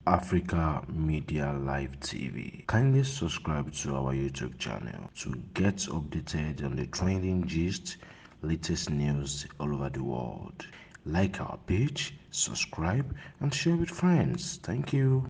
Africa Media Live TV. Kindly subscribe to our YouTube channel to get updated on the trending gist, latest news all over the world. Like our page, subscribe, and share with friends. Thank you.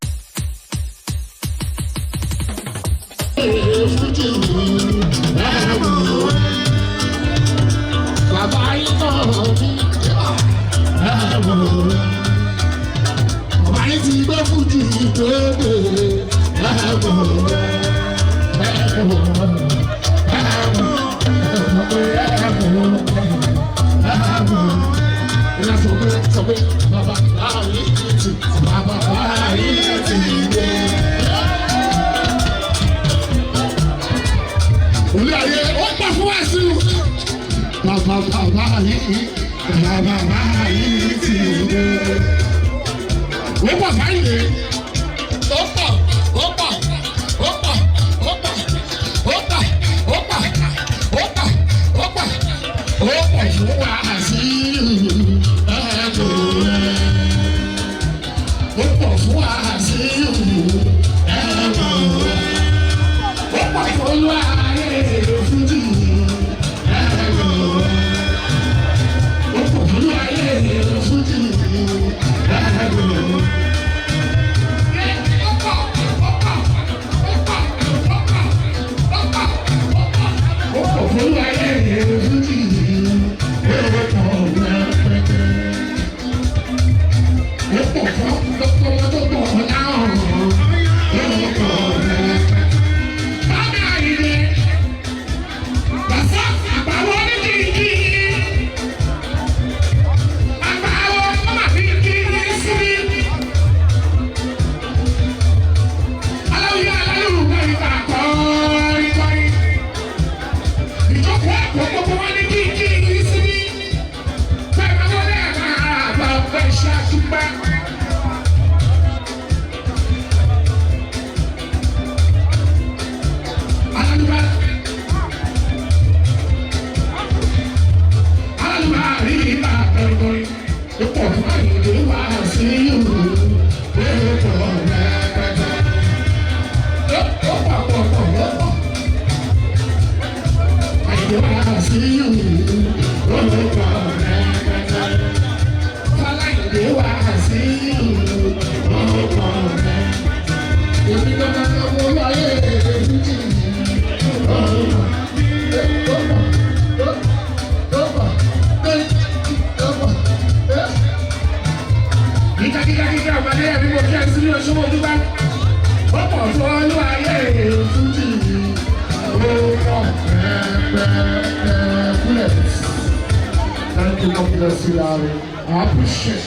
Thank you, God bless you, Larry. I appreciate it.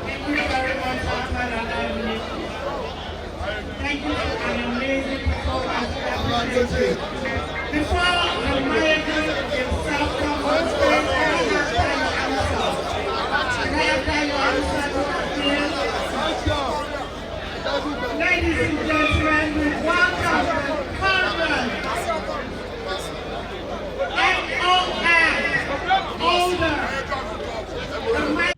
Thank you very much, thank you for an amazing performance. Before the manager himself comes on stage, ladies and gentlemen, welcome Conrad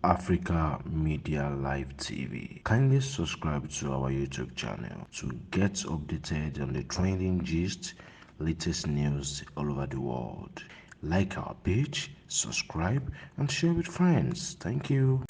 Africa Media Live TV. Kindly subscribe to our YouTube channel to get updated on the trending gist, latest news all over the world. Like our page, subscribe, and share with friends. Thank you.